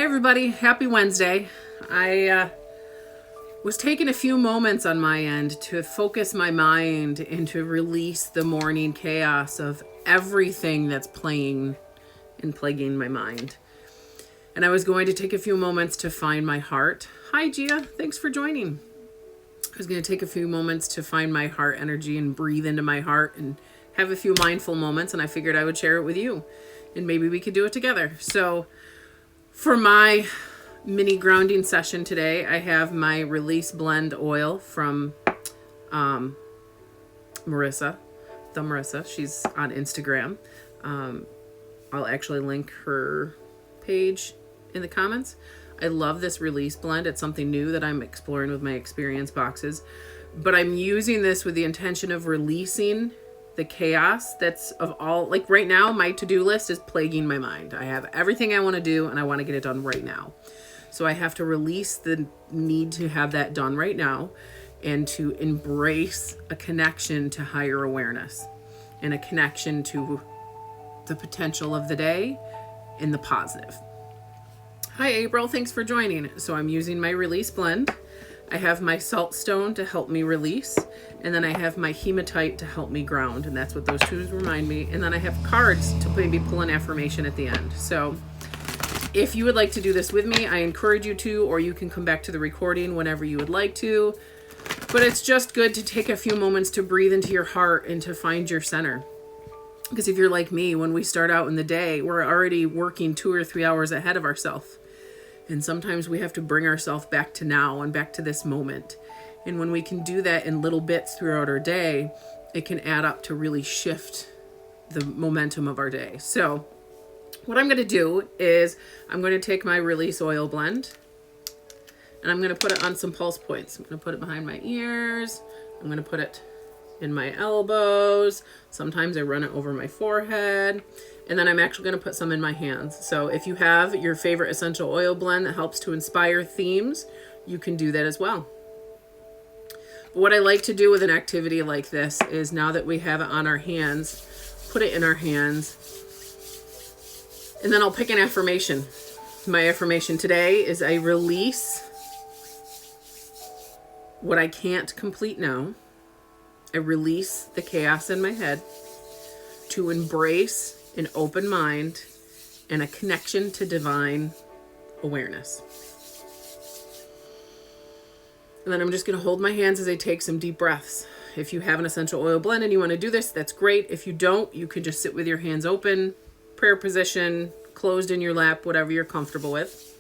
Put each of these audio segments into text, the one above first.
Hey everybody, happy Wednesday. I was taking a few moments on my end to focus my mind and to release the morning chaos of everything that's playing and plaguing my mind. And I was going to take a few moments to find my heart. Hi Gia, thanks for joining. I was going to take a few moments to find my heart energy and breathe into my heart and have a few mindful moments, and I figured I would share it with you and maybe we could do it together. So for my mini grounding session today, I have my release blend oil from Marissa. She's on Instagram. I'll actually link her page in the comments. I love this release blend. It's something new that I'm exploring with my experience boxes, but I'm using this with the intention of releasing the chaos that's of all, like right now, my to-do list is plaguing my mind. I have everything I want to do and I want to get it done right now. So I have to release the need to have that done right now and to embrace a connection to higher awareness and a connection to the potential of the day and the positive. Hi April, thanks for joining. So I'm using my release blend. I have my salt stone to help me release, and then I have my hematite to help me ground, and that's what those two remind me. And then I have cards to maybe pull an affirmation at the end. So if you would like to do this with me, I encourage you to, or you can come back to the recording whenever you would like to. But it's just good to take a few moments to breathe into your heart and to find your center. Because if you're like me, when we start out in the day, we're already working 2 or 3 hours ahead of ourselves. And sometimes we have to bring ourselves back to now and back to this moment. And when we can do that in little bits throughout our day, it can add up to really shift the momentum of our day. So what I'm going to do is I'm going to take my release oil blend and I'm going to put it on some pulse points. I'm going to put it behind my ears. I'm going to put it in my elbows. Sometimes I run it over my forehead. And then I'm actually going to put some in my hands. So if you have your favorite essential oil blend that helps to inspire themes, you can do that as well. But what I like to do with an activity like this is, now that we have it on our hands, put it in our hands. And then I'll pick an affirmation. My affirmation today is I release what I can't complete now. I release the chaos in my head to embrace an open mind and a connection to divine awareness. And then I'm just going to hold my hands as I take some deep breaths. If you have an essential oil blend and you want to do this, that's great. If you don't, you can just sit with your hands open, prayer position, closed in your lap, whatever you're comfortable with.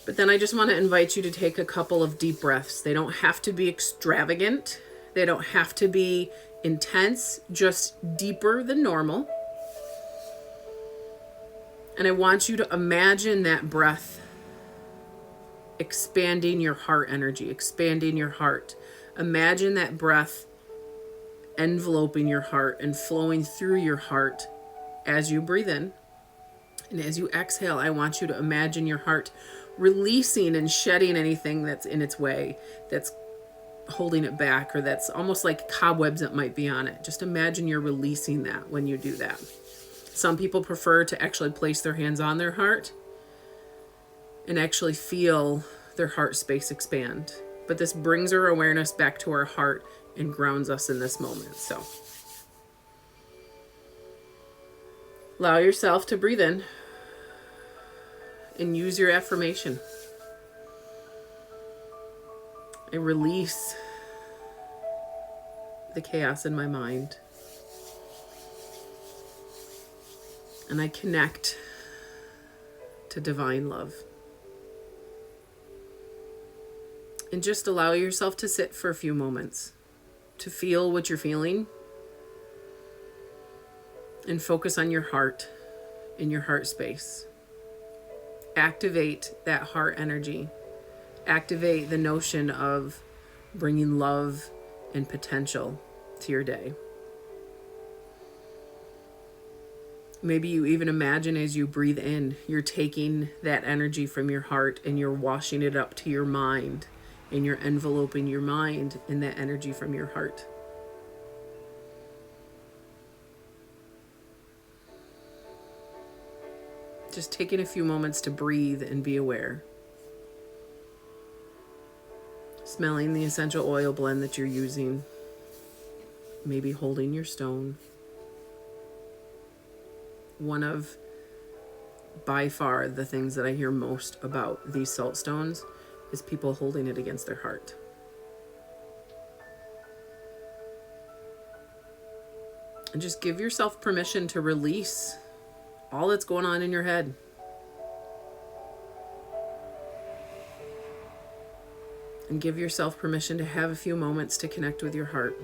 But then I just want to invite you to take a couple of deep breaths. They don't have to be extravagant. They don't have to be intense, just deeper than normal. And I want you to imagine that breath expanding your heart energy, expanding your heart. Imagine that breath enveloping your heart and flowing through your heart as you breathe in. And as you exhale, I want you to imagine your heart releasing and shedding anything that's in its way, that's holding it back, or that's almost like cobwebs that might be on it. Just imagine you're releasing that when you do that. Some people prefer to actually place their hands on their heart and actually feel their heart space expand. But this brings our awareness back to our heart and grounds us in this moment. So allow yourself to breathe in and use your affirmation. I release the chaos in my mind. And I connect to divine love. And just allow yourself to sit for a few moments, to feel what you're feeling, and focus on your heart, in your heart space. Activate that heart energy. Activate the notion of bringing love and potential to your day. Maybe you even imagine as you breathe in, you're taking that energy from your heart and you're washing it up to your mind, and you're enveloping your mind in that energy from your heart. Just taking a few moments to breathe and be aware. Smelling the essential oil blend that you're using. Maybe holding your stone. One of, by far, the things that I hear most about these salt stones is people holding it against their heart. And just give yourself permission to release all that's going on in your head. And give yourself permission to have a few moments to connect with your heart.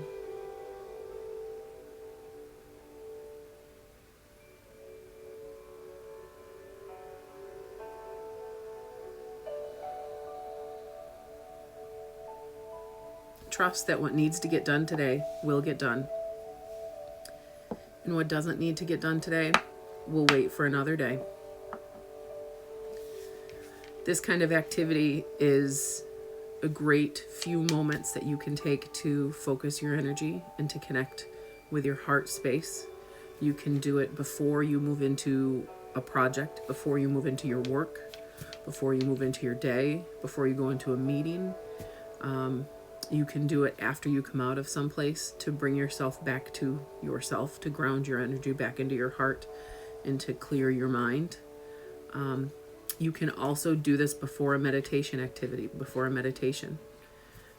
Trust that what needs to get done today will get done. And what doesn't need to get done today will wait for another day. This kind of activity is a great few moments that you can take to focus your energy and to connect with your heart space. You can do it before you move into a project, before you move into your work, before you move into your day, before you go into a meeting. You can do it after you come out of someplace to bring yourself back to yourself, to ground your energy back into your heart and to clear your mind. You can also do this before a meditation activity, before a meditation.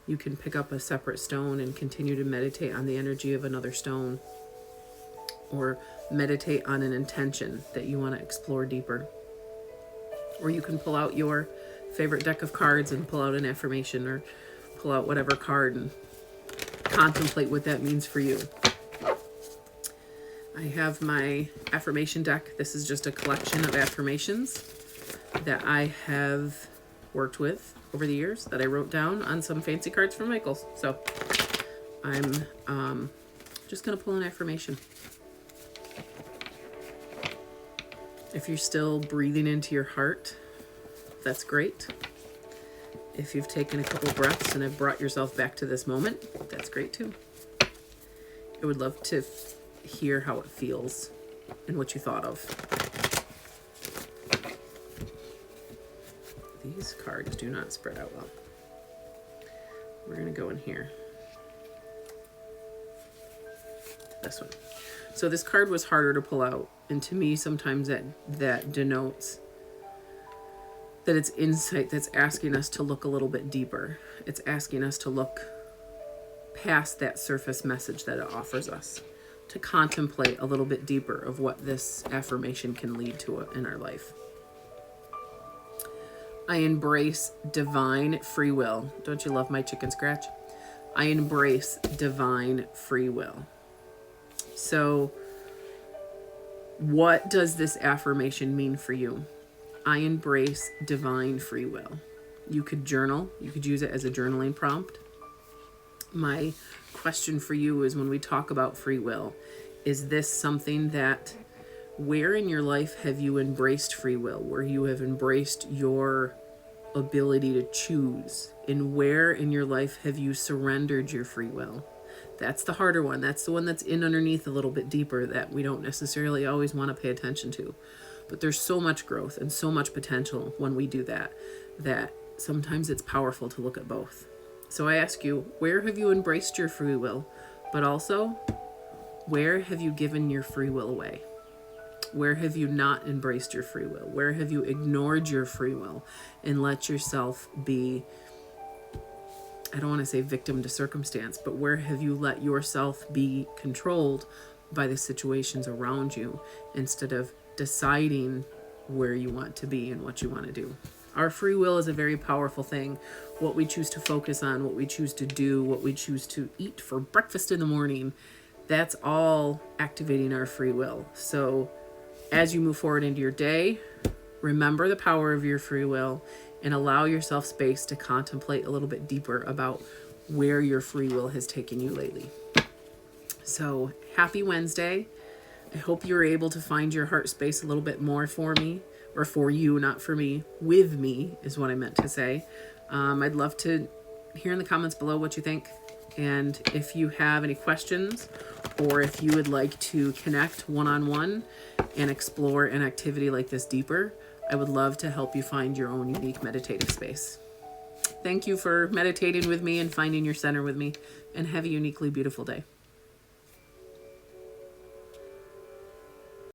You can pick up a separate stone and continue to meditate on the energy of another stone, or meditate on an intention that you want to explore deeper. Or you can pull out your favorite deck of cards and pull out an affirmation, or pull out whatever card and contemplate what that means for you. I have my affirmation deck. This is just a collection of affirmations that I have worked with over the years that I wrote down on some fancy cards from Michael's. So I'm just going to pull an affirmation. If you're still breathing into your heart, that's great. If you've taken a couple breaths and have brought yourself back to this moment, that's great too. I would love to hear how it feels and what you thought of. These cards do not spread out well. We're going to go in here. This one. So this card was harder to pull out. And to me, sometimes that denotes that it's insight that's asking us to look a little bit deeper. It's asking us to look past that surface message that it offers us, to contemplate a little bit deeper of what this affirmation can lead to in our life. I embrace divine free will. Don't you love my chicken scratch? I embrace divine free will. So, what does this affirmation mean for you? I embrace divine free will. You could journal. You could use it as a journaling prompt. My question for you is, when we talk about free will, is this something that, where in your life have you embraced free will, where you have embraced your ability to choose, and where in your life have you surrendered your free will? That's the harder one. That's the one that's in underneath a little bit deeper that we don't necessarily always want to pay attention to. But there's so much growth and so much potential when we do that, that sometimes it's powerful to look at both. So I ask you, where have you embraced your free will? But also, where have you given your free will away? Where have you not embraced your free will? Where have you ignored your free will and let yourself be, I don't want to say victim to circumstance, but where have you let yourself be controlled by the situations around you instead of deciding where you want to be and what you want to do? Our free will is a very powerful thing. What we choose to focus on, what we choose to do, what we choose to eat for breakfast in the morning, that's all activating our free will. So as you move forward into your day, remember the power of your free will and allow yourself space to contemplate a little bit deeper about where your free will has taken you lately. So happy Wednesday. I hope you're able to find your heart space a little bit more for me, or for you, not for me. With me is what I meant to say. I'd love to hear in the comments below what you think. And if you have any questions, or if you would like to connect one-on-one and explore an activity like this deeper, I would love to help you find your own unique meditative space. Thank you for meditating with me and finding your center with me, and have a uniquely beautiful day.